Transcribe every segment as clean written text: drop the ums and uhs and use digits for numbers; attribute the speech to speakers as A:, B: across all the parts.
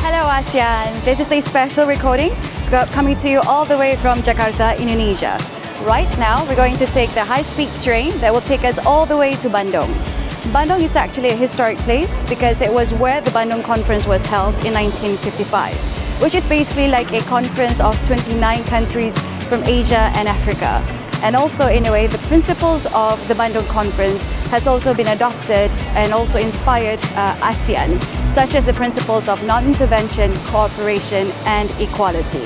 A: Hello ASEAN, this is a special recording coming to you all the way from Jakarta, Indonesia. Right now, we're going to take the high-speed train that will take us all the way to Bandung. Bandung is actually a historic place because it was where the Bandung Conference was held in 1955, which is basically like a conference of 29 countries from Asia and Africa. And also, in a way, the principles of the Bandung Conference has also been adopted and also inspired ASEAN, such as the principles of non-intervention, cooperation, and equality,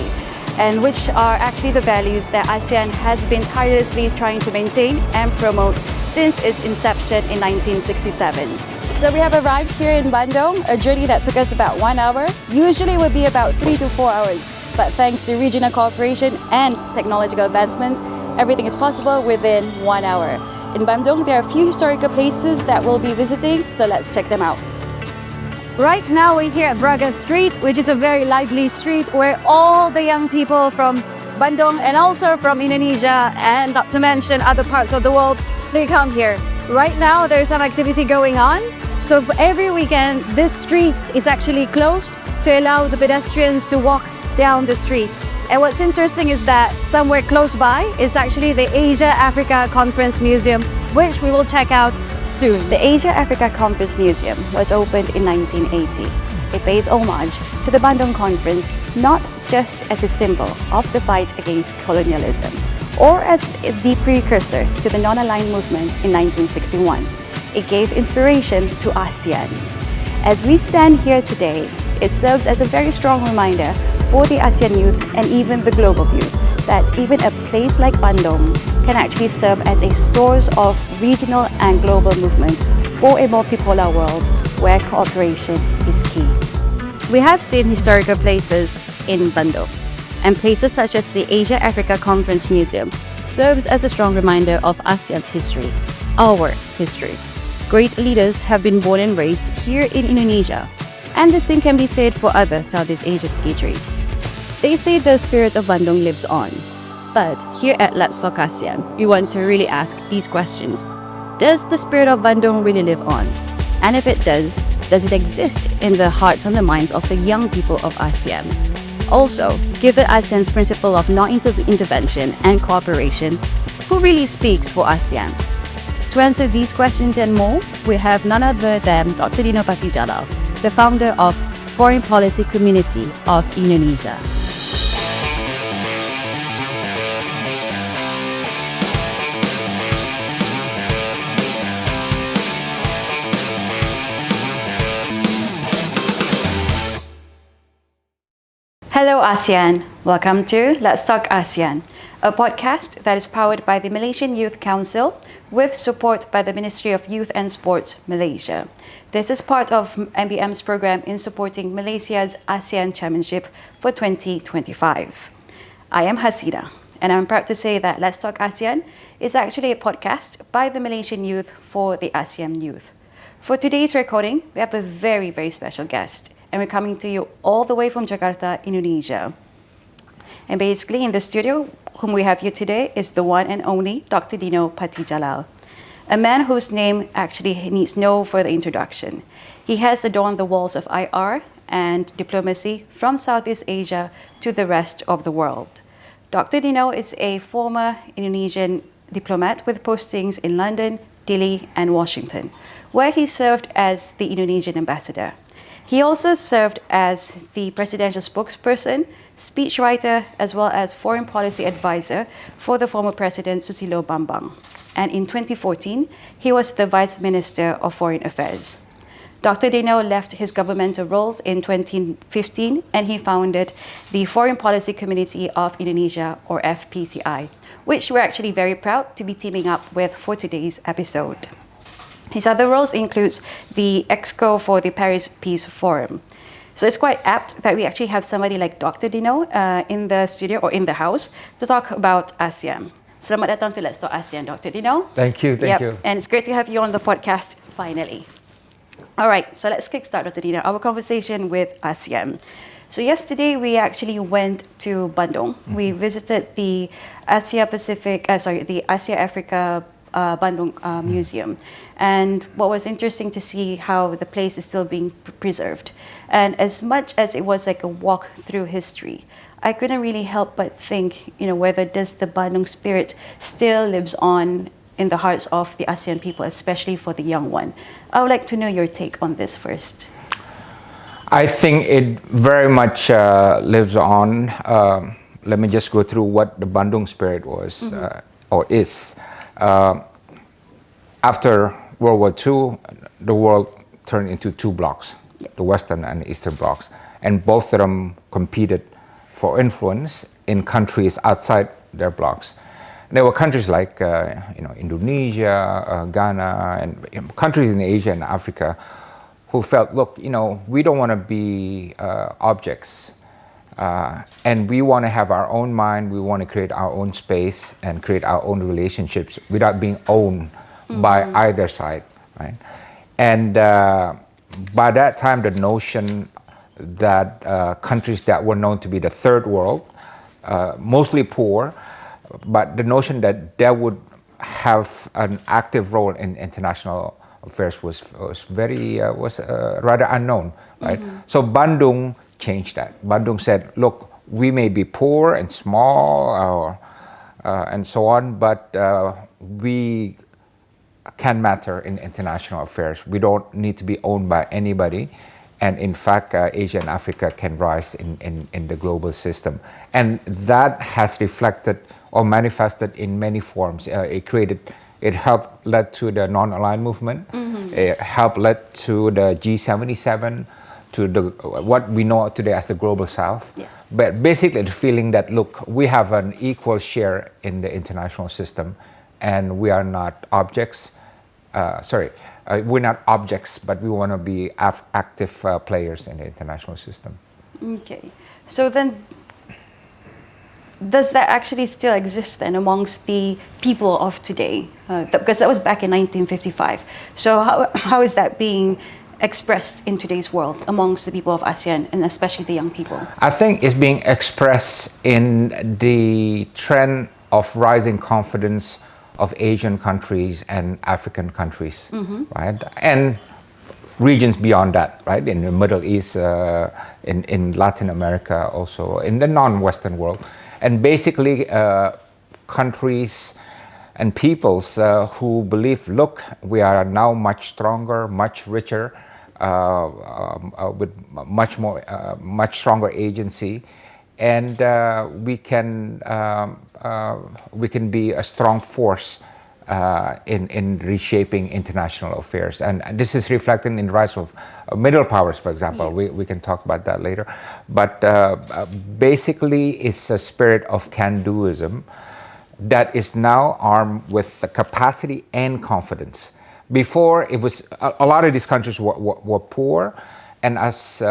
A: and which are actually the values that ASEAN has been tirelessly trying to maintain and promote since its inception in 1967. So we have arrived here in Bandung, a journey that took us about 1 hour. Usually would be about 3 to 4 hours, but thanks to regional cooperation and technological advancement, everything is possible within 1 hour. In Bandung, there are a few historical places that we'll be visiting, so let's check them out. Right now we're here at Braga Street, which is a very lively street where all the young people from Bandung and also from Indonesia, and not to mention other parts of the world, they come here. Right now there's some activity going on, so for every weekend this street is actually closed to allow the pedestrians to walk down the street. And what's interesting is that somewhere close by is actually the Asia-Africa Conference Museum, which we will check out soon. The Asia-Africa Conference Museum was opened in 1980. It pays homage to the Bandung Conference not just as a symbol of the fight against colonialism or as the precursor to the non-aligned movement in 1961. It gave inspiration to ASEAN. As we stand here today, it serves as a very strong reminder for the ASEAN youth and even the global youth that even a place like Bandung can actually serve as a source of regional and global movement for a multipolar world where cooperation is key. We have seen historical places in Bandung, and places such as the Asia-Africa Conference Museum serves as a strong reminder of ASEAN's history, our history. Great leaders have been born and raised here in Indonesia, and the same can be said for other Southeast Asian countries. They say the spirit of Bandung lives on. But here at Let's Talk ASEAN, we want to really ask these questions. Does the spirit of Bandung really live on? And if it does it exist in the hearts and the minds of the young people of ASEAN? Also, given ASEAN's principle of non-intervention and cooperation, who really speaks for ASEAN? To answer these questions and more, we have none other than Dr. Dino Patti Djalal, the founder of Foreign Policy Community of Indonesia. Hello ASEAN, welcome to Let's Talk ASEAN, a podcast that is powered by the Malaysian Youth Council with support by the Ministry of Youth and Sports, Malaysia. This is part of MBM's program in supporting Malaysia's ASEAN Chairmanship for 2025. I am Hasinah, and I'm proud to say that Let's Talk ASEAN is actually a podcast by the Malaysian youth for the ASEAN youth. For today's recording, we have a very, very special guest, and we're coming to you all the way from Jakarta, Indonesia. And basically in the studio, whom we have here today is the one and only Dr. Dino Patti Djalal, a man whose name actually needs no further introduction. He has adorned the walls of IR and diplomacy from Southeast Asia to the rest of the world. Dr. Dino is a former Indonesian diplomat with postings in London, Delhi, and Washington, where he served as the Indonesian ambassador. He also served as the presidential spokesperson, speechwriter, as well as foreign policy advisor for the former president Susilo Bambang. And in 2014, he was the Vice Minister of Foreign Affairs. Dr. Dino left his governmental roles in 2015 and he founded the Foreign Policy Community of Indonesia, or FPCI, which we're actually very proud to be teaming up with for today's episode. His other roles include the Exco for the Paris Peace Forum. So it's quite apt that we actually have somebody like Dr. Dino in the studio or in the house to talk about ASEAN. Selamat datang to Let's Talk ASEAN, Dr. Dino.
B: Thank you.
A: And it's great to have you on the podcast finally. All right, so let's kickstart, Dr. Dino, our conversation with ASEAN. So yesterday we actually went to Bandung. We visited the Asia Africa Bandung Museum. And what was interesting to see how the place is still being preserved. And as much as it was like a walk through history, I couldn't really help but think, whether does the Bandung spirit still lives on in the hearts of the ASEAN people, especially for the young one. I would like to know your take on this first.
B: I think it very much lives on. Let me just go through what the Bandung spirit was or is. After World War II, the world turned into two blocks, the Western and Eastern blocks, and both of them competed for influence in countries outside their blocks. There were countries like Indonesia, Ghana, and countries in Asia and Africa who felt, look, we don't want to be objects, and we want to have our own mind. We want to create our own space and create our own relationships without being owned by either side, right? And by that time, the notion that countries that were known to be the third world, mostly poor, but the notion that they would have an active role in international affairs was rather unknown, right? So Bandung changed that. Bandung said, look, we may be poor and small and so on, but we can matter in international affairs. We don't need to be owned by anybody. And in fact, Asia and Africa can rise in the global system. And that has reflected or manifested in many forms. It helped led to the non-aligned movement. It helped led to the G77, to what we know today as the Global South.
A: Yes.
B: But basically the feeling that, look, we have an equal share in the international system and we are not objects. We're not objects, but we want to be active players in the international system.
A: Okay. So then, does that actually still exist then amongst the people of today? Because that was back in 1955. So how is that being expressed in today's world amongst the people of ASEAN and especially the young people?
B: I think it's being expressed in the trend of rising confidence of Asian countries and African countries, right? And regions beyond that, right? In the Middle East, in Latin America, also in the non-Western world. And basically countries and peoples who believe, look, we are now much stronger, much richer, with much stronger agency, and we can be a strong force in reshaping international affairs. And this is reflected in the rise of middle powers, for example. We can talk about that later. But basically, it's a spirit of can-doism that is now armed with the capacity and confidence. Before, it was a lot of these countries were poor, and as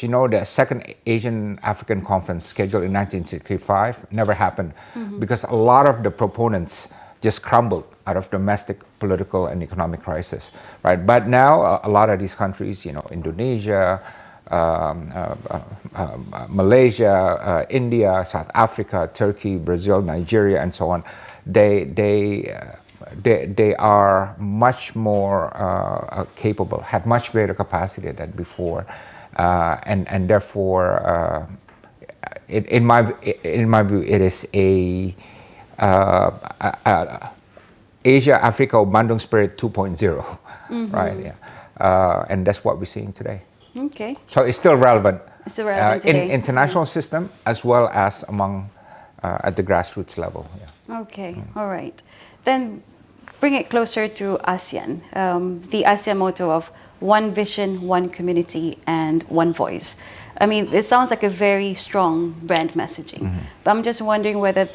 B: you know, the second Asian African conference scheduled in 1965 never happened because a lot of the proponents just crumbled out of domestic political and economic crisis, right? But now a lot of these countries, Indonesia, Malaysia, India, South Africa, Turkey, Brazil, Nigeria, and so on, they are much more capable, have much greater capacity than before, and therefore, in my view, it is a Asia, Africa, or Bandung Spirit 2.0, right? Yeah, and that's what we're seeing today.
A: Okay.
B: So it's still relevant.
A: It's still relevant today.
B: In international system as well as among at the grassroots level. Yeah.
A: Okay. All right. Then bring it closer to ASEAN. The ASEAN motto of one vision, one community, and one voice. I mean, it sounds like a very strong brand messaging. But I'm just wondering whether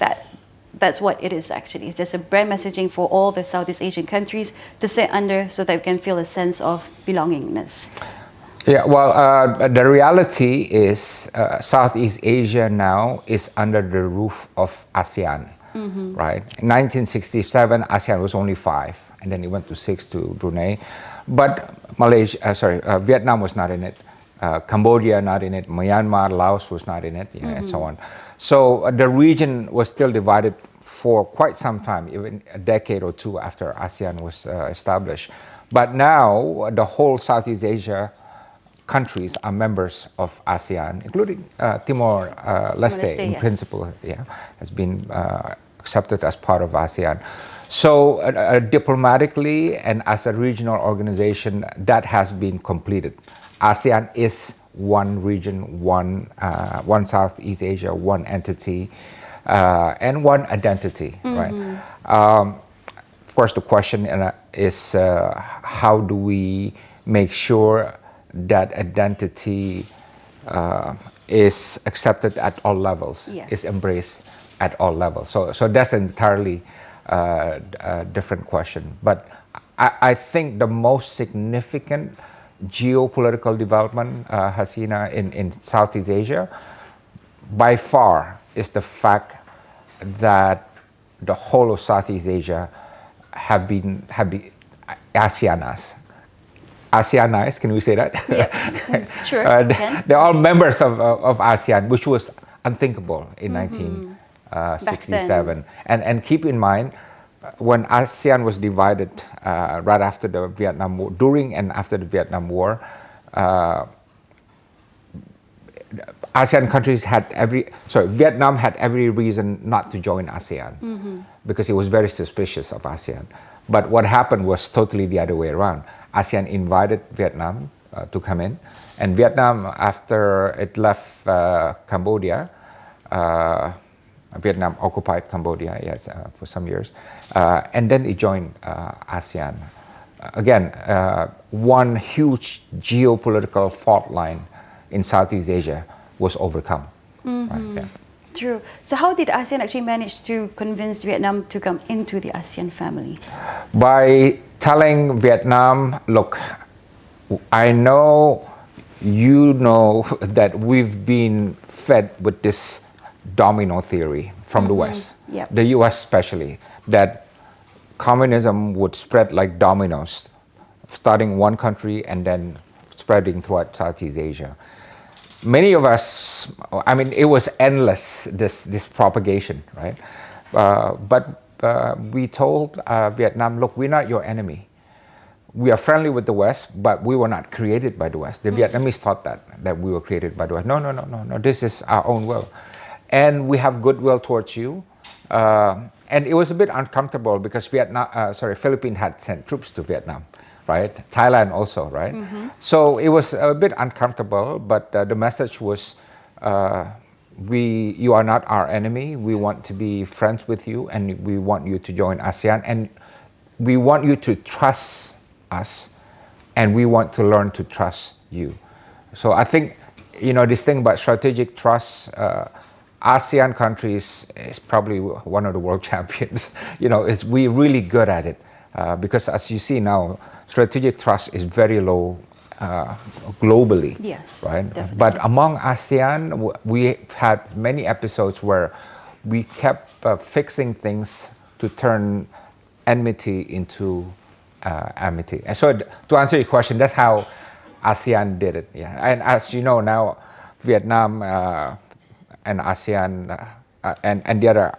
A: that's what it is actually. It's just a brand messaging for all the Southeast Asian countries to sit under so that we can feel a sense of belongingness.
B: Yeah, well, the reality is Southeast Asia now is under the roof of ASEAN, right? In 1967, ASEAN was only 5, and then it went to 6 to Brunei. But Vietnam was not in it. Cambodia not in it. Myanmar, Laos was not in it, and so on. So the region was still divided for quite some time, even a decade or two after ASEAN was established. But now the whole Southeast Asia countries are members of ASEAN, including Timor-Leste in
A: yes.
B: principle, has been accepted as part of ASEAN. So diplomatically and as a regional organization, that has been completed. ASEAN is one region, one Southeast Asia, one entity, and one identity, right? Of course, the question is how do we make sure that identity is accepted at all levels, is embraced at all levels. So that's an entirely different question. But I think the most significant geopolitical development, Hasinah, in Southeast Asia, by far is the fact that the whole of Southeast Asia have been ASEANized. ASEANized, can we say that?
A: Yeah, sure.
B: They're all members of ASEAN, which was unthinkable in 1967. And keep in mind, when ASEAN was divided right after the Vietnam War, during and after the Vietnam War, ASEAN countries Vietnam had every reason not to join ASEAN because it was very suspicious of ASEAN. But what happened was totally the other way around. ASEAN invited Vietnam to come in, and Vietnam, after it left Cambodia, Vietnam occupied Cambodia, for some years, and then it joined ASEAN. Again, one huge geopolitical fault line in Southeast Asia was overcome. Right?
A: True. So how did ASEAN actually manage to convince Vietnam to come into the ASEAN family?
B: By telling Vietnam, look, I know you know that we've been fed with this domino theory from the West, the US especially, that communism would spread like dominoes, starting one country and then spreading throughout Southeast Asia. Many of us, I mean, it was endless, this propagation, right? But we told Vietnam, look, we're not your enemy. We are friendly with the West, but we were not created by the West. The Vietnamese thought that we were created by the West. No, this is our own will. And we have goodwill towards you. And it was a bit uncomfortable because Philippines had sent troops to Vietnam, right? Thailand also, right? So it was a bit uncomfortable, but the message was, you are not our enemy. We want to be friends with you, and we want you to join ASEAN, and we want you to trust us, and we want to learn to trust you. So I think, this thing about strategic trust, ASEAN countries is probably one of the world champions. We're really good at it because, as you see now, strategic trust is very low globally.
A: Yes,
B: right.
A: Definitely.
B: But among ASEAN, we had many episodes where we kept fixing things to turn enmity into amity. And so, to answer your question, that's how ASEAN did it. Yeah, and as you know now, Vietnam and ASEAN and the other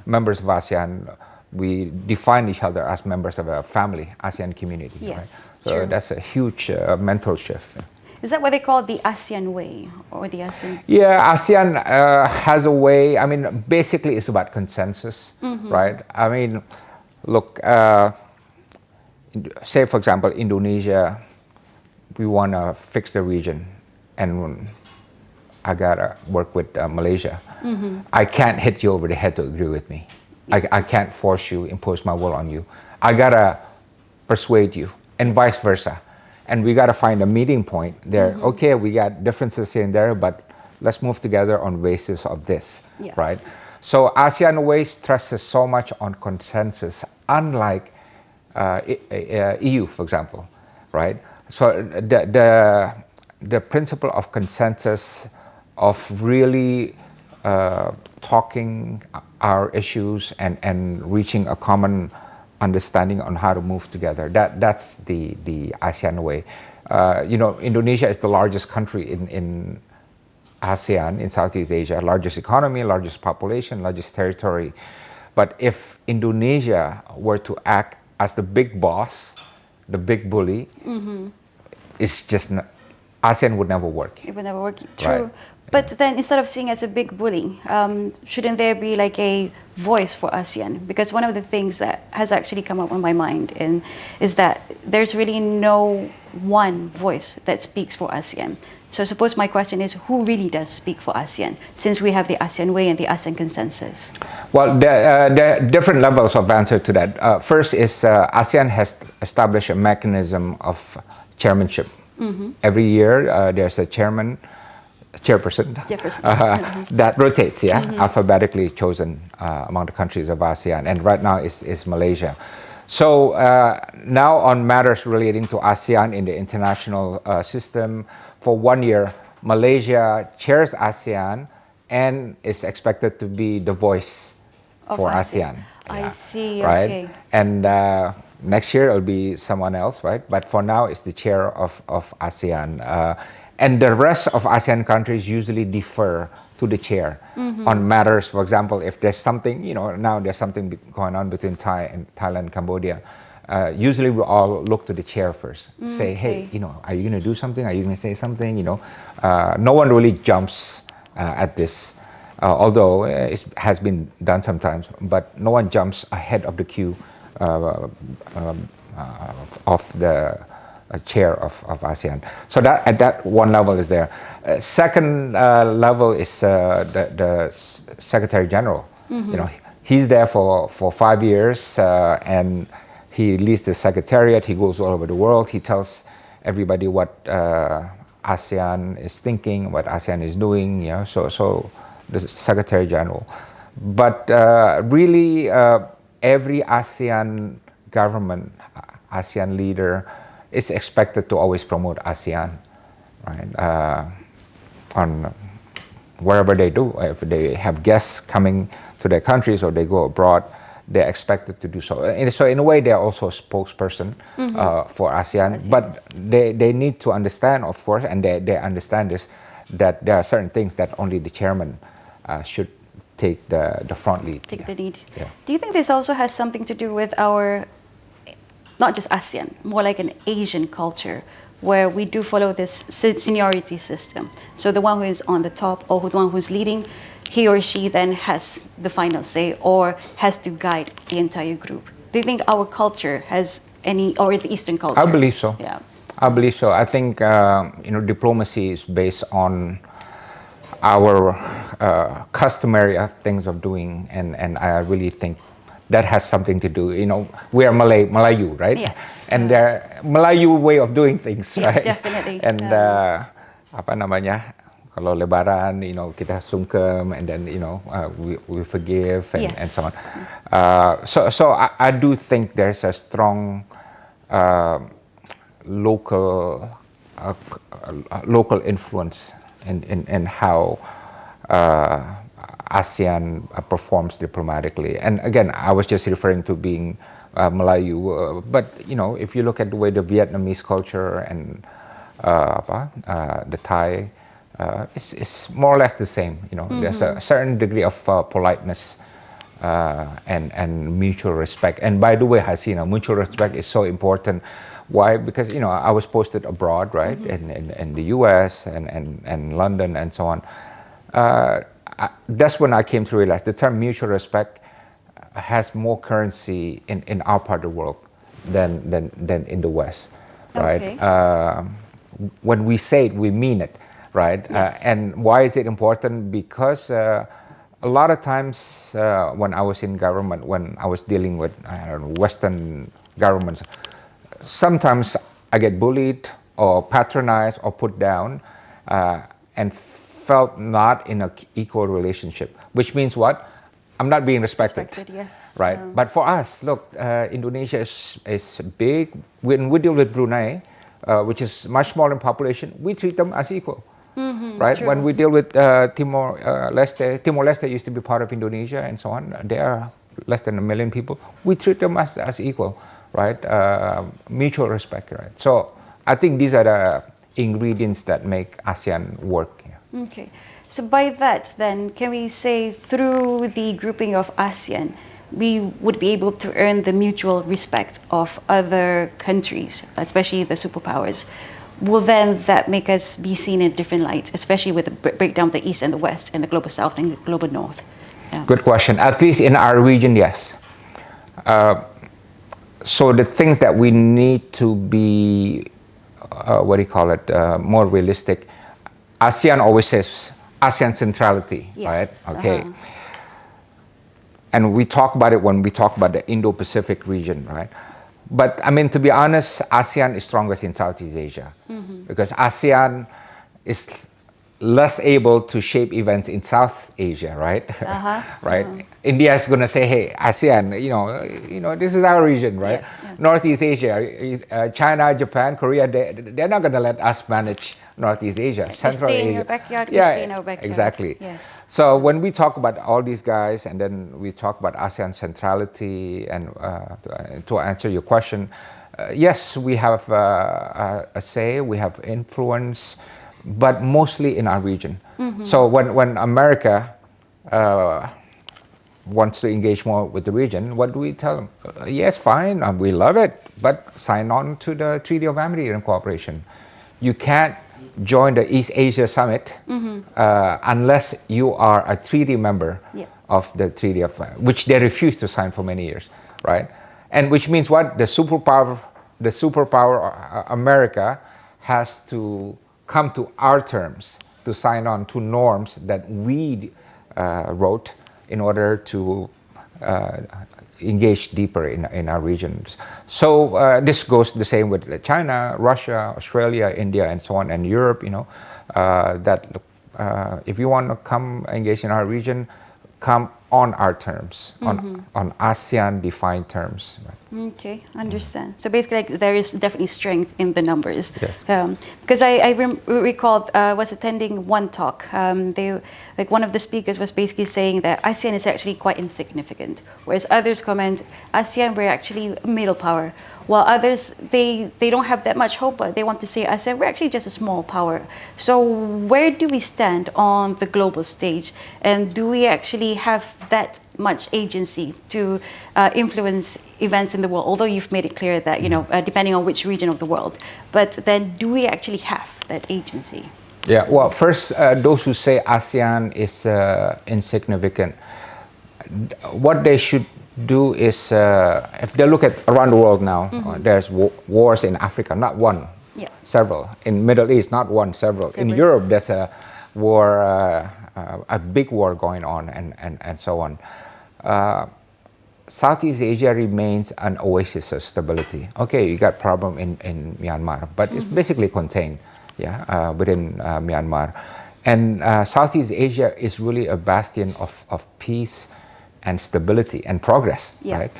B: members of ASEAN, we define each other as members of a family, ASEAN community.
A: Yes,
B: right? So
A: true.
B: that's a huge mental shift.
A: Is that what they call the ASEAN Way, or the ASEAN?
B: Yeah, ASEAN has a way. I mean, basically, it's about consensus, right? I mean, look, say for example, Indonesia, we want to fix the region, and I gotta work with Malaysia. I can't hit you over the head to agree with me. I can't force you, impose my will on you. I gotta persuade you, and vice versa. And we gotta find a meeting point there. Okay, we got differences here and there, but let's move together on basis of this, right? So ASEAN Way stresses so much on consensus, unlike EU, for example, right? So the principle of consensus, of really talking our issues and reaching a common understanding on how to move together. That's the ASEAN Way. Indonesia is the largest country in ASEAN, in Southeast Asia, largest economy, largest population, largest territory. But if Indonesia were to act as the big boss, the big bully, it's just not, ASEAN would never work.
A: It would never work. True.
B: Right.
A: But then instead of seeing as a big bully, shouldn't there be like a voice for ASEAN? Because one of the things that has actually come up on my mind is that there's really no one voice that speaks for ASEAN. So I suppose my question is, who really does speak for ASEAN, since we have the ASEAN Way and the ASEAN Consensus?
B: Well, there are different levels of answer to that. First is ASEAN has established a mechanism of chairmanship. Every year there's a chairperson that rotates, alphabetically chosen among the countries of ASEAN, and right now is Malaysia. So now on matters relating to ASEAN in the international system, for 1 year, Malaysia chairs ASEAN and is expected to be the voice for ASEAN.
A: I see,
B: right?
A: Okay.
B: And next year it'll be someone else, right? But for now, it's the chair of ASEAN. And the rest of ASEAN countries usually defer to the chair on matters. For example, if there's something, now there's something going on between Thailand and Cambodia, usually we all look to the chair first. Say, hey, are you going to do something? Are you going to say something? No one really jumps at this. Although it has been done sometimes, but no one jumps ahead of the queue of the chair of ASEAN. So that at that one level is there. Second level is the Secretary General. He's there for 5 years and he leads the Secretariat. He goes all over the world. He tells everybody what ASEAN is thinking, what ASEAN is doing. So the Secretary General. But really, every ASEAN government, ASEAN leader is expected to always promote ASEAN, right? On wherever they do. If they have guests coming to their countries or they go abroad, they're expected to do so. And so in a way, they're also a spokesperson for ASEAN. But they need to understand, of course, and they understand this, that there are certain things that only the chairman should take the front lead.
A: Take the lead.
B: Yeah.
A: Do you think this also has something to do with our, not just ASEAN, more like an Asian culture, where we do follow this seniority system? So the one who is on the top or the one who's leading, he or she then has the final say or has to guide the entire group. Do you think our culture has any, or the Eastern culture?
B: I believe so.
A: Yeah.
B: I believe so. I think diplomacy is based on our customary things of doing, and I really think that has something to do. We are Melayu, right?
A: Yes.
B: And Melayu way of doing things, right?
A: Definitely.
B: And apa namanya? Kalau Lebaran, kita sungkem, and then we forgive and so on. So I do think there's a strong local influence in how ASEAN performs diplomatically. And again, I was just referring to being Melayu, but if you look at the way the Vietnamese culture and the Thai, it's more or less the same. There's a certain degree of politeness and mutual respect. And by the way, Hasinah, mutual respect is so important. Why? Because I was posted abroad, right, in the U.S. and London and so on. That's when I came to realize the term mutual respect has more currency in our part of the world than in the West, right?
A: Okay.
B: When we say it, we mean it, right?
A: Yes.
B: And why is it important? Because a lot of times when I was in government, when I was dealing with Western governments, sometimes I get bullied or patronized or put down and felt not in an equal relationship, which means what? I'm not being respected.
A: Yes.
B: Right? But for us, look, Indonesia is big. When we deal with Brunei, which is much smaller in population, we treat them as equal. Right?
A: True.
B: When we deal with Timor-Leste used to be part of Indonesia and so on. They are less than 1 million people. We treat them as equal, right? Mutual respect, right? So I think these are the ingredients that make ASEAN work. Yeah.
A: Okay. So by that, then, can we say through the grouping of ASEAN, we would be able to earn the mutual respect of other countries, especially the superpowers, will then that make us be seen in different lights, especially with the breakdown of the East and the West and the global South and the global North? Yeah.
B: Good question. At least in our region, yes. So the things that we need to be, more realistic. ASEAN always says ASEAN centrality,
A: Yes.
B: right? Okay. And we talk about it when we talk about the Indo-Pacific region, right? But I mean, to be honest, ASEAN is strongest in Southeast Asia because ASEAN is less able to shape events in South Asia, right? Right. India is going to say, "Hey, ASEAN, this is our region, right?"
A: Yeah.
B: Northeast Asia, China, Japan, Korea, they're not going to let us manage Northeast Asia. Central
A: stay in
B: Asia.
A: your backyard,
B: Yeah,
A: stay in our backyard.
B: exactly.
A: Yes.
B: So when we talk about all these guys, and then we talk about ASEAN centrality, and to answer your question, yes, we have a say, we have influence, but mostly in our region. So when America wants to engage more with the region, what do we tell them? Yes, fine, we love it, but sign on to the Treaty of Amity and Cooperation. You can't join the East Asia Summit unless you are a treaty member of the Treaty of, which they refused to sign for many years, right? And which means what? The superpower America has to come to our terms to sign on to norms that we wrote in order to engage deeper in our regions. So this goes the same with China, Russia, Australia, India, and so on, and Europe, that if you want to come engage in our region, come on our terms, on ASEAN defined terms.
A: Okay, understand. So basically, there is definitely strength in the numbers.
B: Yes.
A: Because I recalled was attending one talk. One of the speakers was basically saying that ASEAN is actually quite insignificant, whereas others comment ASEAN we're actually a middle power, while others they don't have that much hope, but they want to say ASEAN we're actually just a small power. So where do we stand on the global stage, and do we actually have that much agency to influence events in the world? Although you've made it clear that depending on which region of the world, but then do we actually have that agency?
B: Yeah. Well, first, those who say ASEAN is insignificant, what they should do is, if they look at around the world now, there's wars in Africa, not one, several. In Middle East, not one, several. In Europe, there's a war, a big war going on, and so on. Southeast Asia remains an oasis of stability. Okay, you got problem in Myanmar, but it's basically contained, within Myanmar. And Southeast Asia is really a bastion of peace and stability and progress, right?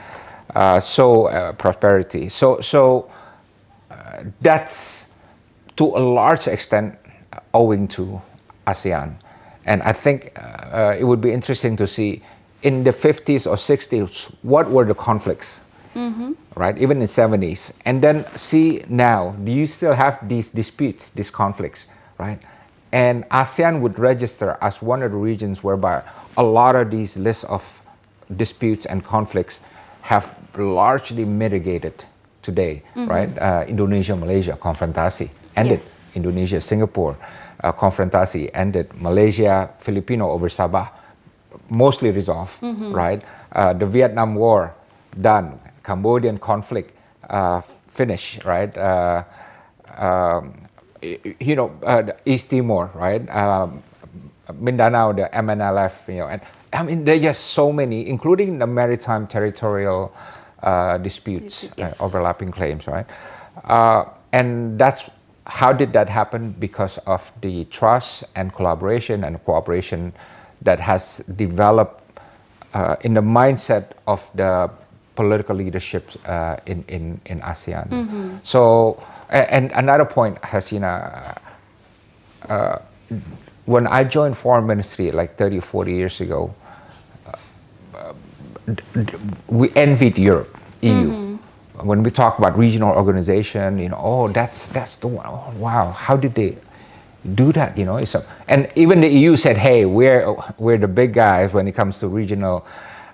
B: Prosperity. So that's to a large extent owing to ASEAN. And I think it would be interesting to see in the 50s or 60s, what were the conflicts, right? Even in the 70s. And then see now, do you still have these disputes, these conflicts, right? And ASEAN would register as one of the regions whereby a lot of these lists of disputes and conflicts have largely mitigated today, right? Indonesia, Malaysia, konfrontasi ended.
A: Yes.
B: Indonesia, Singapore, konfrontasi ended. Malaysia, Filipino over Sabah, mostly resolved, right? The Vietnam War, done. Cambodian conflict, finished, right? East Timor, right? Mindanao, the MNLF, and I mean, there are just so many, including the maritime territorial disputes, overlapping claims, right? And that's how did that happen? Because of the trust and collaboration and cooperation that has developed in the mindset of the political leadership in ASEAN. So, and another point, Hasinah, when I joined foreign ministry like 30, 40 years ago, we envied Europe, EU. When we talk about regional organization, that's the one. Oh, wow, how did they do that? And even the EU said, hey, we're the big guys when it comes to regional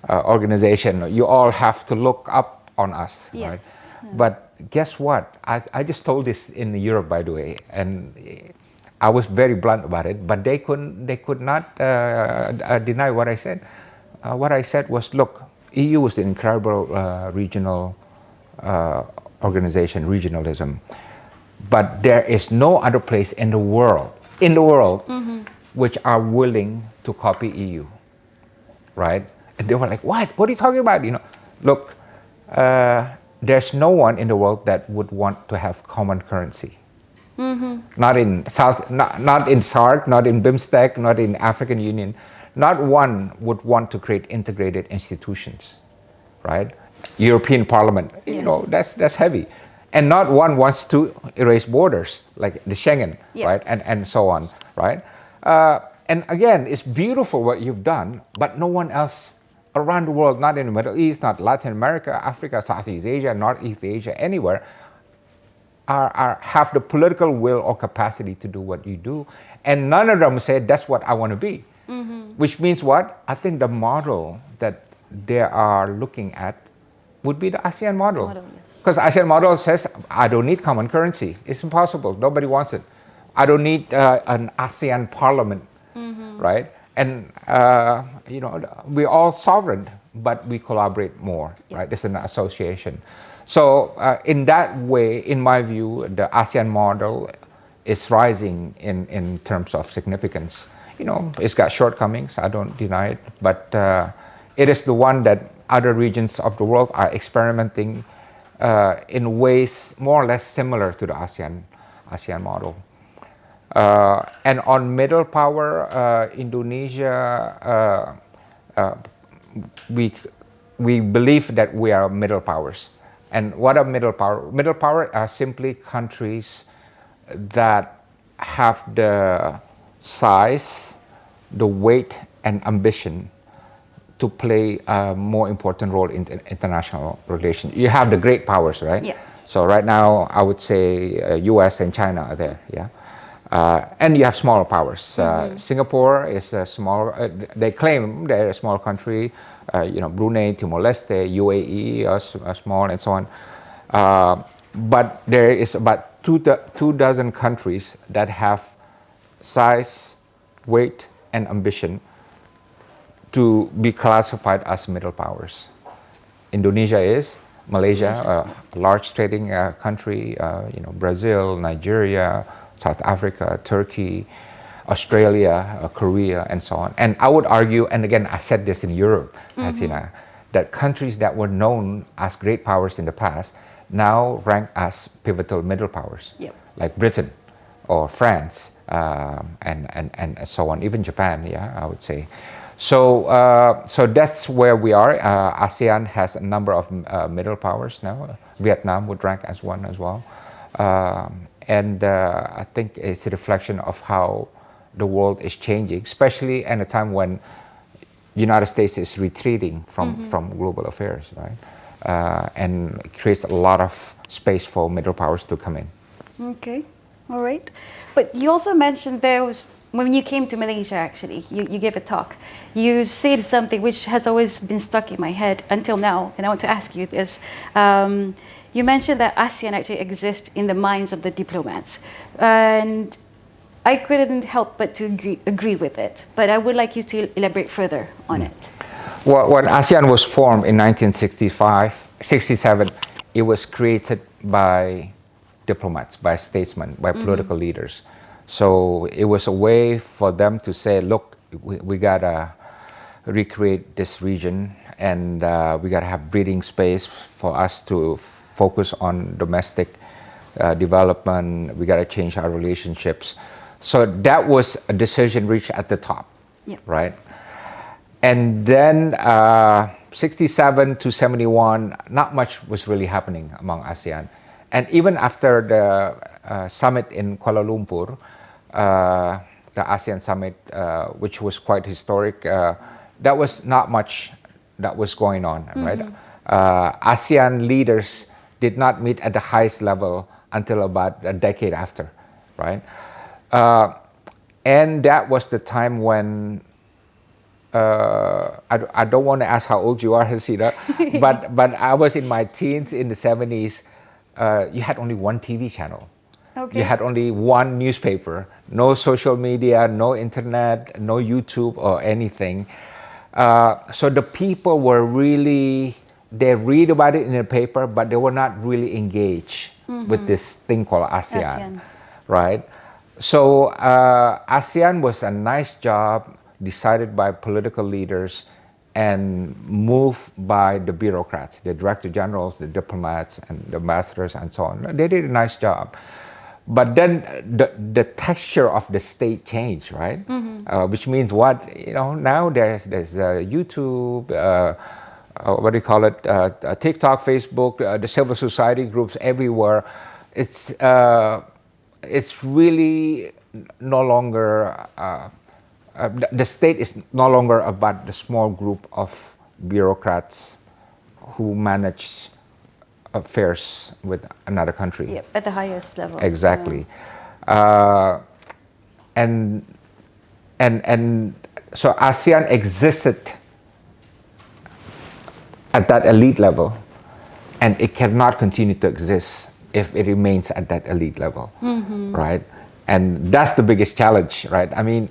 B: organization. You all have to look up on us,
A: Yes.
B: right? But guess what? I just told this in Europe, by the way, and I was very blunt about it. But they could not deny what I said. What I said was, look, EU is an incredible regional organization, regionalism, but there is no other place in the world, which are willing to copy EU, right? And they were like, what? What are you talking about? Look, there's no one in the world that would want to have common currency. Not in not in SAARC, not in BIMSTEC, not in African Union. Not one would want to create integrated institutions, right? European Parliament, that's heavy. And not one wants to erase borders, like the Schengen, right? And so on, right? And again, it's beautiful what you've done, but no one else around the world, not in the Middle East, not Latin America, Africa, Southeast Asia, Northeast Asia, anywhere, have the political will or capacity to do what you do. And none of them say, that's what I want to be. Which means what? I think the model that they are looking at would be the ASEAN model. Because the ASEAN model says, I don't need common currency. It's impossible. Nobody wants it. I don't need an ASEAN parliament, right? And, we're all sovereign, but we collaborate more, right? It's an association. So in that way, in my view, the ASEAN model is rising in terms of significance. It's got shortcomings, I don't deny it, but it is the one that other regions of the world are experimenting in ways more or less similar to the ASEAN model. And on middle power, Indonesia, we believe that we are middle powers. And what are middle power? Middle power are simply countries that have the size, the weight, and ambition to play a more important role in international relations. You have the great powers, right?
A: Yeah.
B: So right now, I would say US and China are there, yeah? And you have smaller powers. Singapore is a small, they claim they're a small country. Brunei, Timor-Leste, UAE are small, and so on. But there is about two dozen countries that have size, weight, and ambition to be classified as middle powers. Indonesia is, Malaysia, a large trading country, Brazil, Nigeria, South Africa, Turkey, Australia, Korea, and so on. And I would argue, and again, I said this in Europe, Hasinah, that countries that were known as great powers in the past now rank as pivotal middle powers, like Britain or France, and so on, even Japan, I would say. So that's where we are. ASEAN has a number of middle powers now. Vietnam would rank as one as well. And I think it's a reflection of how the world is changing, especially at a time when United States is retreating from global affairs, right? And it creates a lot of space for middle powers to come in.
A: Okay, all right. But you also mentioned when you came to Malaysia, actually, you gave a talk. You said something which has always been stuck in my head until now, and I want to ask you this. You mentioned that ASEAN actually exists in the minds of the diplomats. And I couldn't help but to agree with it. But I would like you to elaborate further on it.
B: Well, when ASEAN was formed in 1967, it was created by diplomats, by statesmen, by political leaders. So it was a way for them to say, look, we gotta recreate this region, and we gotta have breathing space for us to focus on domestic development. We gotta change our relationships. So that was a decision reached at the top, right? And then 67 to 71, not much was really happening among ASEAN. And even after the summit in Kuala Lumpur, the ASEAN summit, which was quite historic, that was not much that was going on, right? ASEAN leaders did not meet at the highest level until about a decade after, right? And that was the time when I don't want to ask how old you are, Hasinah, but I was in my teens in the 70s. You had only one TV channel.
A: Okay.
B: You had only one newspaper, no social media, no internet, no YouTube or anything. So the people were really, they read about it in the paper, but they were not really engaged with this thing called ASEAN. Right? So ASEAN was a nice job decided by political leaders and moved by the bureaucrats, the director generals, the diplomats, and the ambassadors, and so on. They did a nice job. But then the texture of the state changed, right? Which means what? Now there's YouTube, what do you call it? TikTok, Facebook, the civil society groups everywhere. It's really no longer. The state is no longer about the small group of bureaucrats who manage affairs with another country.
A: Yep, at the highest level.
B: Exactly. And so ASEAN existed at that elite level, and it cannot continue to exist if it remains at that elite level, right? And that's the biggest challenge, right? I mean,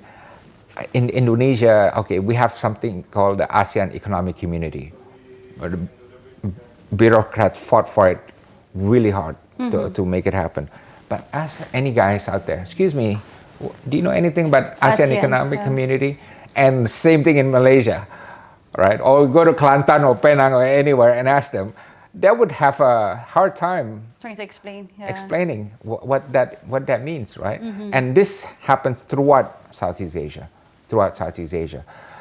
B: in Indonesia, okay, we have something called the ASEAN Economic Community. The bureaucrats fought for it really hard to make it happen. But ask any guys out there, excuse me, do you know anything about ASEAN Economic Community? And same thing in Malaysia, right? Or go to Kelantan or Penang or anywhere and ask them, they would have a hard time
A: trying to explain,
B: explaining what that means, right? And this happens throughout Southeast Asia.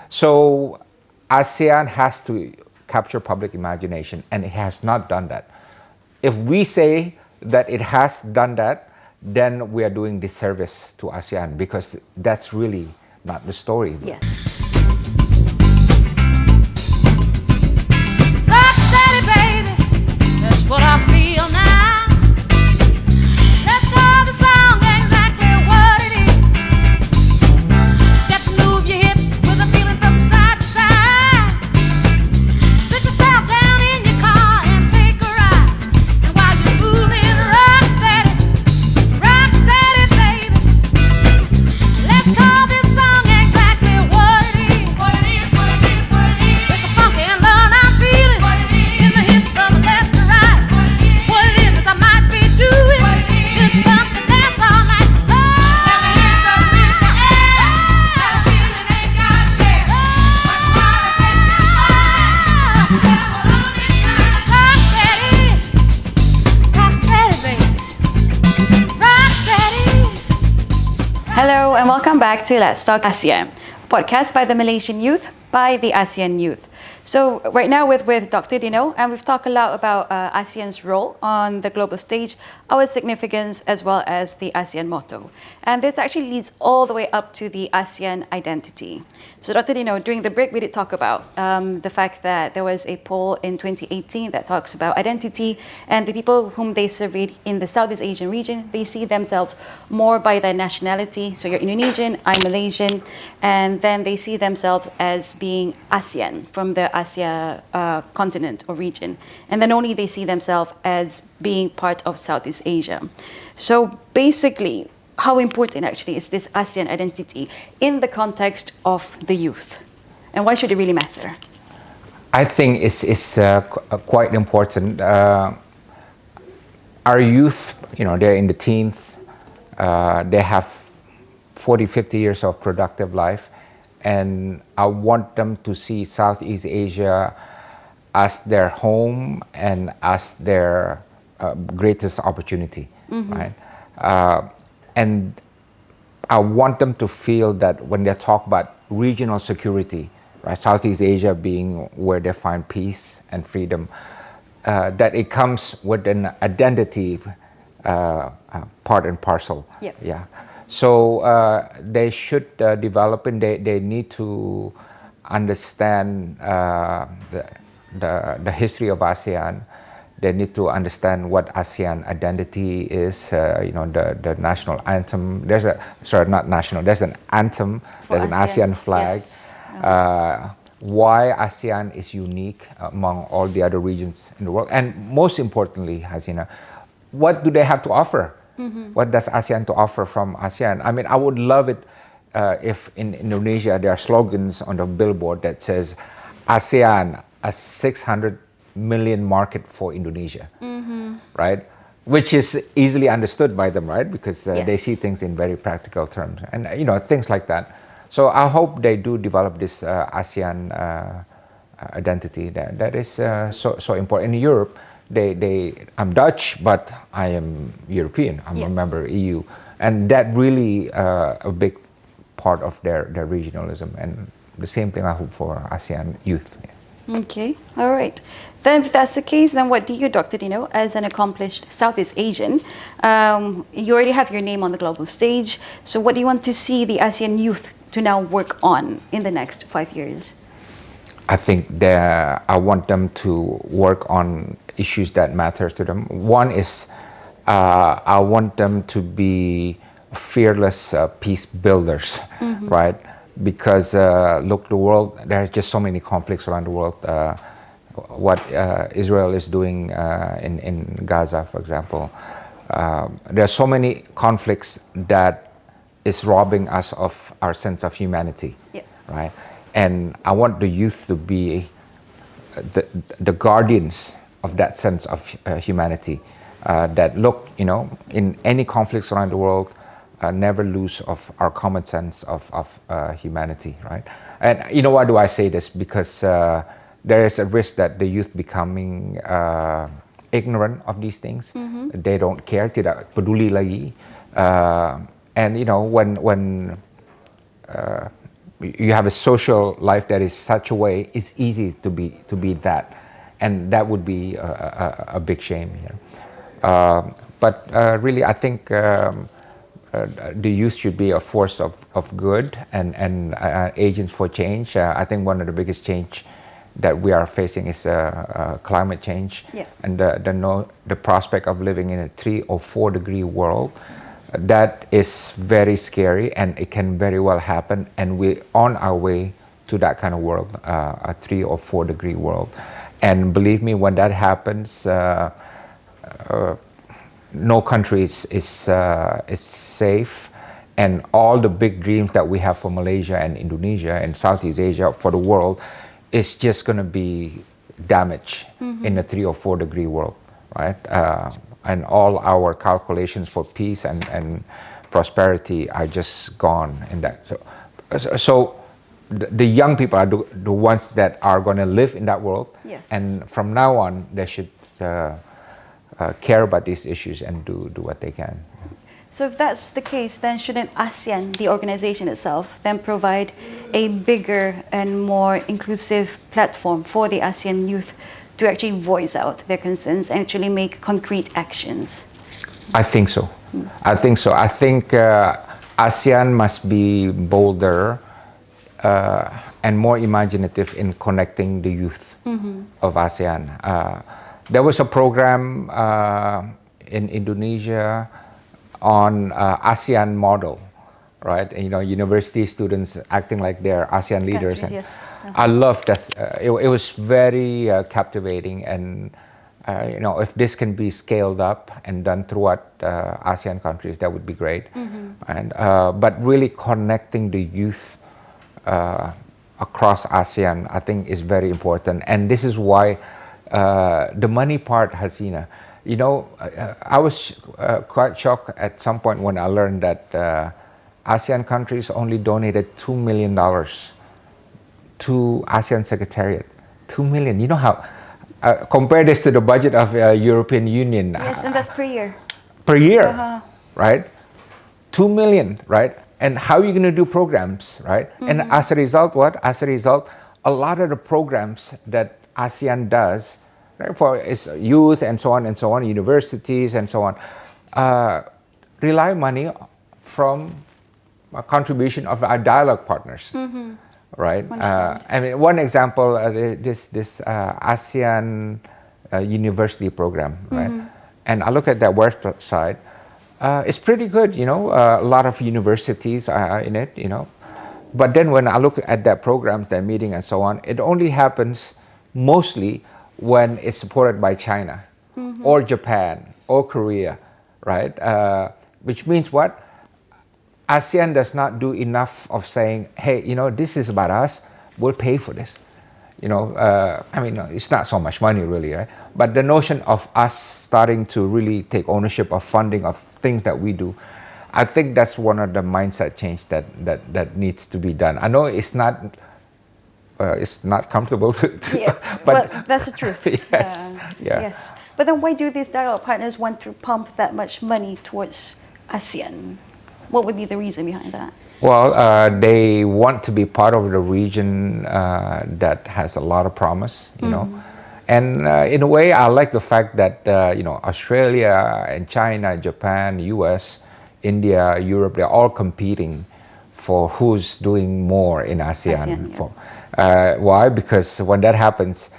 B: So ASEAN has to capture public imagination, and it has not done that. If we say that it has done that, then we are doing disservice to ASEAN, because that's really not the story.
A: Yes.
C: Rock steady, baby, that's what I feel now. Let's call the song exactly what it is. Step and move your hips with a feeling from side to side. Sit yourself down in your car and take a ride. And while you're moving, rock steady, baby. Let's call this song exactly what it is. What it is, what it is, what it is. It's a funky and learn I'm feeling. What it is. In my hips from left to right. What it is I might be doing. What it is. This bump and dance all night long. Let me hear the rhythm, that feeling ain't got a care. What's hard to take this time? Rock steady, baby. Rock steady.
A: Hello and welcome back to Let's Talk ASEAN, podcast by the Malaysian youth, by the ASEAN youth. So right now with Dr. Dino, and we've talked a lot about ASEAN's role on the global stage, our significance, as well as the ASEAN motto. And this actually leads all the way up to the ASEAN identity. So Dr. Dino, during the break we did talk about the fact that there was a poll in 2018 that talks about identity, and the people whom they surveyed in the Southeast Asian region, they see themselves more by their nationality. So you're Indonesian, I'm Malaysian, and then they see themselves as being ASEAN from the Asia continent or region. And then only they see themselves as being part of Southeast Asia. So basically, how important actually is this ASEAN identity in the context of the youth? And why should it really matter?
B: I think it's quite important. Our youth, they're in the teens. They have 40, 50 years of productive life. And I want them to see Southeast Asia as their home and as their greatest opportunity, right? And I want them to feel that when they talk about regional security, right, Southeast Asia being where they find peace and freedom, that it comes with an identity part and parcel.
A: Yep.
B: Yeah. So they should develop, and they need to understand the history of ASEAN. They need to understand what ASEAN identity is. The national anthem. There's an anthem. There's an ASEAN flag.
A: Yes.
B: why ASEAN is unique among all the other regions in the world, and most importantly, Hasinah, what do they have to offer? What does ASEAN to offer from ASEAN? I mean, I would love it if in Indonesia there are slogans on the billboard that says ASEAN, a 600 million market for Indonesia, right? Which is easily understood by them, right? Because they see things in very practical terms, and things like that. So I hope they do develop this ASEAN identity that is so important. In Europe, I'm Dutch, but I am European. I'm a member of EU, and that really a big part of their regionalism. And the same thing I hope for ASEAN youth.
A: Okay, all right. Then if that's the case, then what do you, Dr. Dino, as an accomplished Southeast Asian, you already have your name on the global stage, so what do you want to see the ASEAN youth to now work on in the next 5 years?
B: I think I want them to work on issues that matter to them. One is I want them to be fearless peace builders, right? Because look, the world, there are just so many conflicts around the world. What Israel is doing in Gaza, for example. There are so many conflicts that is robbing us of our sense of humanity, right? And I want the youth to be the guardians of that sense of humanity. That look, in any conflicts around the world, never lose of our common sense of humanity, right? And why do I say this? Because there is a risk that the youth becoming ignorant of these things. They don't care, tidak peduli lagi. And when you have a social life that is such a way, it's easy to be that, and that would be a big shame here. But really, I think the youth should be a force of good and agents for change. I think one of the biggest change that we are facing is climate change, and the prospect of living in a 3 or 4 degree world. That is very scary, and it can very well happen, and we're on our way to that kind of world, a 3 or 4 degree world. And believe me, when that happens, no country is safe, and all the big dreams that we have for Malaysia and Indonesia and Southeast Asia for the world is just going to be damaged in a 3 or 4 degree world, right? And all our calculations for peace and prosperity are just gone in that. So the young people are the ones that are going to live in that world.
A: Yes.
B: And from now on, they should care about these issues and do what they can.
A: So if that's the case, then shouldn't ASEAN, the organization itself, then provide a bigger and more inclusive platform for the ASEAN youth to actually voice out their concerns and actually make concrete actions?
B: I think so. I think so. I think ASEAN must be bolder and more imaginative in connecting the youth of ASEAN. There was a program in Indonesia on ASEAN model, right? University students acting like they're ASEAN leaders. And
A: yes.
B: I loved that. It was very captivating, and if this can be scaled up and done throughout ASEAN countries, that would be great. And but really connecting the youth across ASEAN, I think, is very important. And this is why the money part, Hasinah. I was quite shocked at some point when I learned that ASEAN countries only donated $2 million to ASEAN Secretariat. $2 million. You know how? Compare this to the budget of European Union.
A: Yes, and that's per year.
B: Per year, right? 2 million, right? And how are you going to do programs, right? And as a result, what? As a result, a lot of the programs that ASEAN does, right, for its youth and so on, universities and so on, rely money from a contribution of our dialogue partners, right? I mean, one example, this ASEAN university program, right? And I look at that website. It's pretty good, a lot of universities are in it, But then when I look at their programs, their meeting and so on, it only happens mostly when it's supported by China or Japan or Korea, right? Which means what? ASEAN does not do enough of saying, hey, this is about us, we'll pay for this. It's not so much money really, right? But the notion of us starting to really take ownership of funding of things that we do, I think that's one of the mindset change that needs to be done. I know it's not comfortable to
A: but that's the truth.
B: Yes.
A: But then why do these dialogue partners want to pump that much money towards ASEAN? What would be the reason behind that?
B: Well, they want to be part of the region that has a lot of promise, And in a way, I like the fact that, Australia and China, Japan, US, India, Europe, they're all competing for who's doing more in ASEAN. Why? Because when that happens,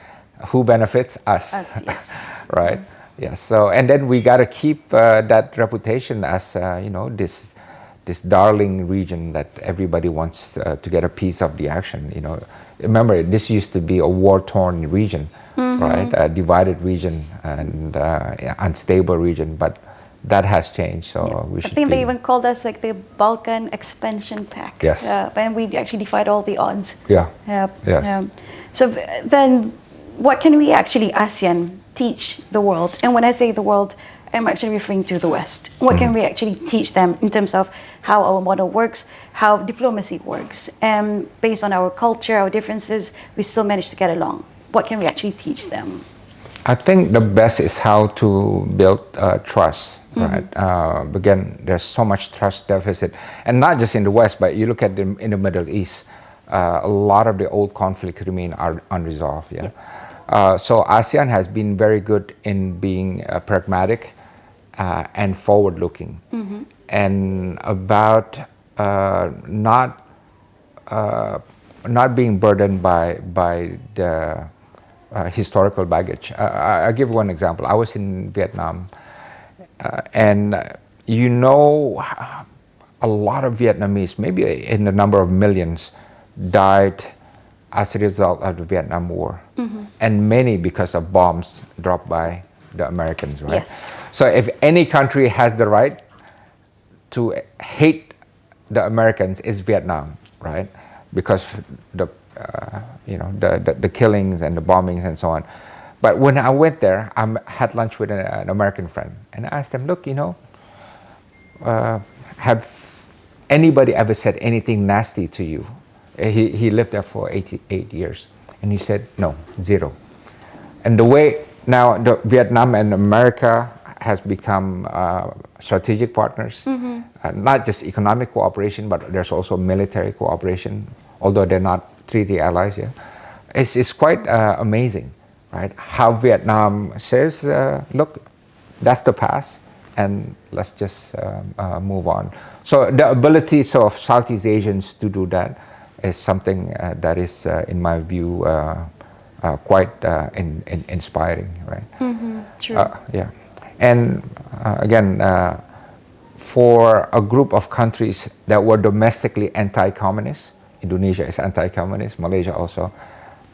B: who benefits? Us.
A: Yes.
B: Right? Yeah. So, and then we got to keep that reputation as, this darling region that everybody wants to get a piece of the action. Remember, this used to be a war-torn region, right? A divided region and unstable region, but that has changed. So we should.
A: I think they even called us like the Balkan Expansion Pact.
B: Yes.
A: And we actually defied all the odds.
B: Yeah.
A: Yes. So then, what can we actually ASEAN teach the world? And when I say the world, I'm actually referring to the West. What can we actually teach them in terms of how our model works, how diplomacy works, and based on our culture, our differences, we still manage to get along? What can we actually teach them?
B: I think the best is how to build trust, right? Again, there's so much trust deficit, and not just in the West, but you look at them in the Middle East, a lot of the old conflicts remain unresolved. So ASEAN has been very good in being pragmatic and forward-looking, and about not being burdened by the historical baggage. I'll give one example. I was in Vietnam, and a lot of Vietnamese, maybe in the number of millions, died as a result of the Vietnam War, and many because of bombs dropped by the Americans, right?
A: Yes.
B: So if any country has the right to hate the Americans, it's Vietnam, right? Because the killings and the bombings and so on. But when I went there, I had lunch with an American friend, and I asked him, look, have anybody ever said anything nasty to you? He lived there for 88 years, and he said, no, zero. And the way now Vietnam and America has become strategic partners, not just economic cooperation, but there's also military cooperation, although they're not treaty allies yet. It's quite amazing, right? How Vietnam says, look, that's the past, and let's just move on. So the ability of Southeast Asians to do that is something that is, in my view, quite inspiring, right?
A: True.
B: Yeah. And again, for a group of countries that were domestically anti-communist, Indonesia is anti-communist, Malaysia also,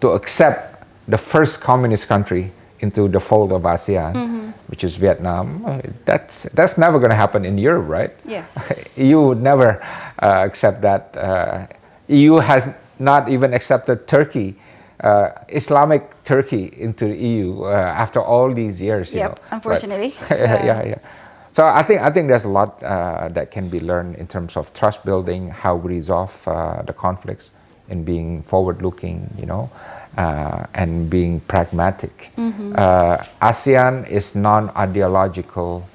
B: to accept the first communist country into the fold of ASEAN, which is Vietnam, that's never going to happen in Europe, right?
A: Yes.
B: EU would never accept that. EU has not even accepted Turkey, Islamic Turkey, into the EU after all these years.
A: Unfortunately.
B: Yeah. So I think there's a lot that can be learned in terms of trust building, how we resolve the conflicts, and being forward-looking, and being pragmatic. ASEAN is non-ideological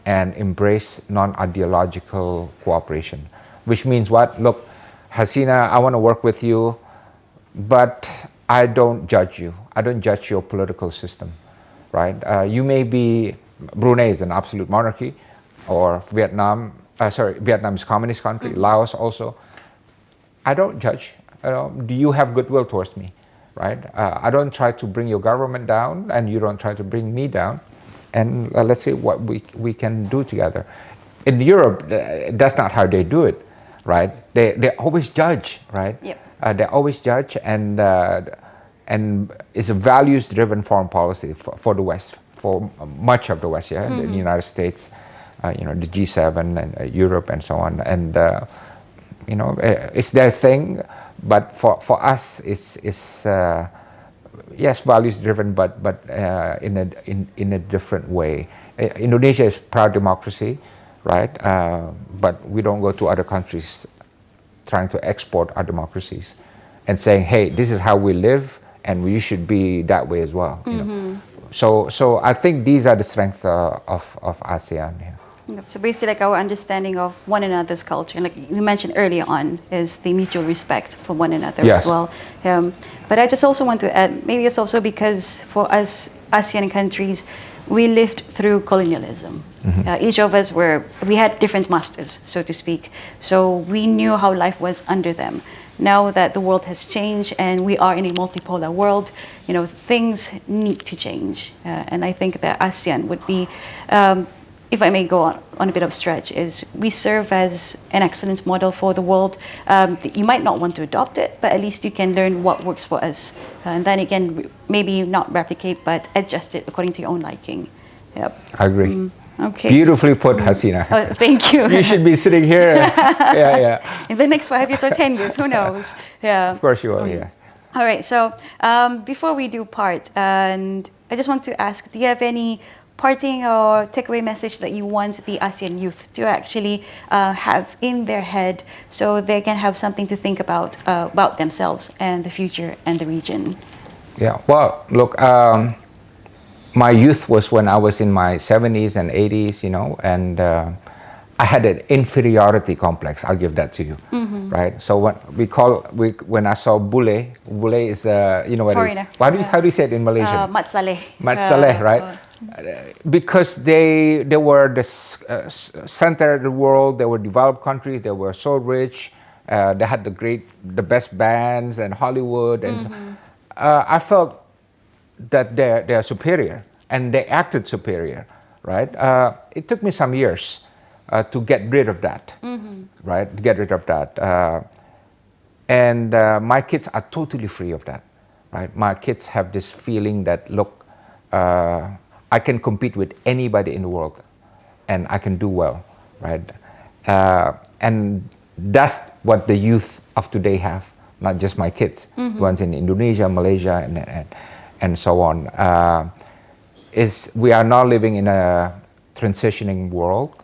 B: and embrace non-ideological cooperation, which means what? Look, Hasinah, I want to work with you, but I don't judge you. I don't judge your political system, right? You may be, Brunei is an absolute monarchy, or Vietnam is a communist country, Laos also. I don't judge. Do you have goodwill towards me, right? I don't try to bring your government down, and you don't try to bring me down, and let's see what we can do together. In Europe, that's not how they do it, right? They always judge, right?
A: Yep.
B: They always judge, and it's a values-driven foreign policy for the West, for much of the West, yeah, the United States, the G7 and Europe and so on, and it's their thing. But for us, it's yes, values-driven, but in a different way. Indonesia is proud democracy, right? But we don't go to other countries trying to export our democracies and saying, hey, this is how we live, and we should be that way as well. So I think these are the strengths of ASEAN. Yeah.
A: Yep. So basically, like our understanding of one another's culture, and like you mentioned earlier on, is the mutual respect for one another
B: Yes.
A: as well. But I just also want to add, maybe it's also because for us ASEAN countries, we lived through colonialism. Each of us we had different masters, so to speak. So we knew how life was under them. Now that the world has changed and we are in a multipolar world, things need to change. And I think that ASEAN would be, if I may go on a bit of stretch, is we serve as an excellent model for the world. You might not want to adopt it, but at least you can learn what works for us. And then again, maybe not replicate, but adjust it according to your own liking. Yep.
B: I agree.
A: Okay.
B: Beautifully put, Hasinah.
A: Oh, thank you.
B: You should be sitting here. Yeah.
A: In the next 5 years or 10 years, who knows? Yeah.
B: Of course you will, yeah.
A: All right, so before we do part, and I just want to ask, do you have any parting or takeaway message that you want the ASEAN youth to actually have in their head so they can have something to think about themselves and the future and the region?
B: Yeah, well, look, my youth was when I was in my 70s and 80s, and I had an inferiority complex. I'll give that to you, right? So when I saw bule is what
A: Foreigner.
B: It is? How do you say it in Malaysian?
A: Mat Saleh.
B: Mat Saleh, right? Because they were the center of the world. They were developed countries. They were so rich. They had the best bands and Hollywood, and I felt that they're superior, and they acted superior, right? It took me some years to get rid of that, right? To get rid of that, and my kids are totally free of that, right? My kids have this feeling that, look, I can compete with anybody in the world, and I can do well, right? And that's what the youth of today have, not just my kids, the ones in Indonesia, Malaysia, and so on. We are now living in a transitioning world,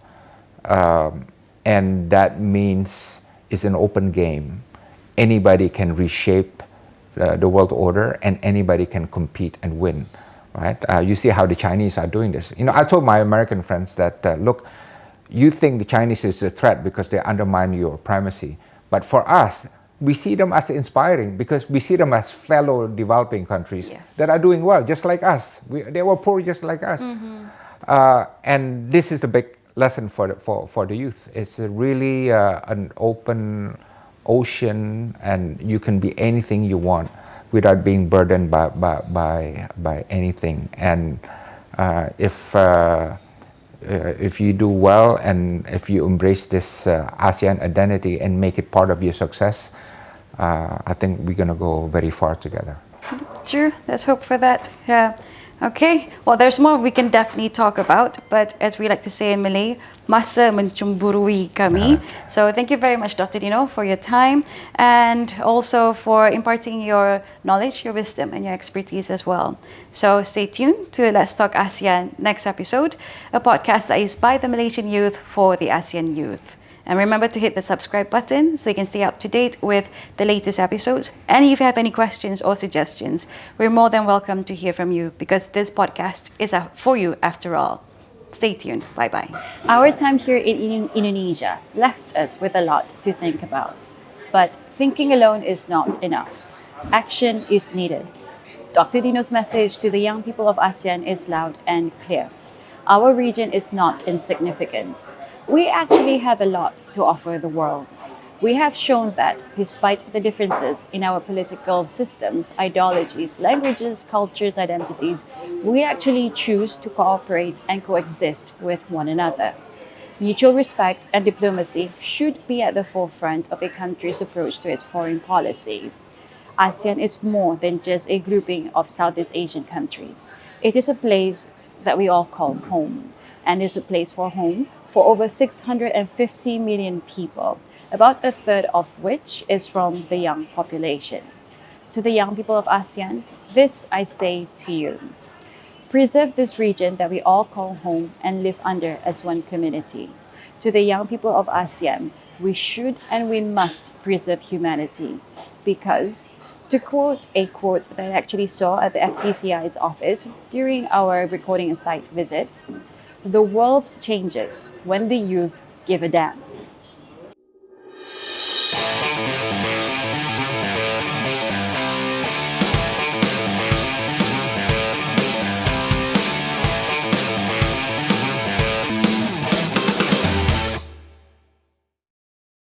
B: and that means it's an open game. Anybody can reshape the world order, and anybody can compete and win. Right? You see how the Chinese are doing this. I told my American friends that, look, you think the Chinese is a threat because they undermine your primacy. But for us, we see them as inspiring because we see them as fellow developing countries that are doing well, just like us. They were poor just like us. And this is the big lesson for the youth. It's really an open ocean, and you can be anything you want without being burdened by anything. And if you do well, and if you embrace this ASEAN identity and make it part of your success, I think we're gonna go very far together.
A: True. Let's hope for that. Yeah. Okay. Well, there's more we can definitely talk about, but as we like to say in Malay, masa mencemburui kami. So thank you very much, Dr. Dino, for your time, and also for imparting your knowledge, your wisdom, and your expertise as well. So stay tuned to Let's Talk ASEAN next episode, a podcast that is by the Malaysian youth for the ASEAN youth. And remember to hit the subscribe button so you can stay up to date with the latest episodes. And if you have any questions or suggestions, we're more than welcome to hear from you, because this podcast is for you after all. Stay tuned. Bye-bye. Our time here in Indonesia left us with a lot to think about. But thinking alone is not enough. Action is needed. Dr. Dino's message to the young people of ASEAN is loud and clear. Our region is not insignificant. We actually have a lot to offer the world. We have shown that despite the differences in our political systems, ideologies, languages, cultures, identities, we actually choose to cooperate and coexist with one another. Mutual respect and diplomacy should be at the forefront of a country's approach to its foreign policy. ASEAN is more than just a grouping of Southeast Asian countries. It is a place that we all call home, and is a place for home for over 650 million people, about a third of which is from the young population. To the young people of ASEAN, this I say to you. Preserve this region that we all call home and live under as one community. To the young people of ASEAN, we should and we must preserve humanity because, to quote a quote that I actually saw at the FPCI's office during our recording and site visit, the world changes when the youth give a damn.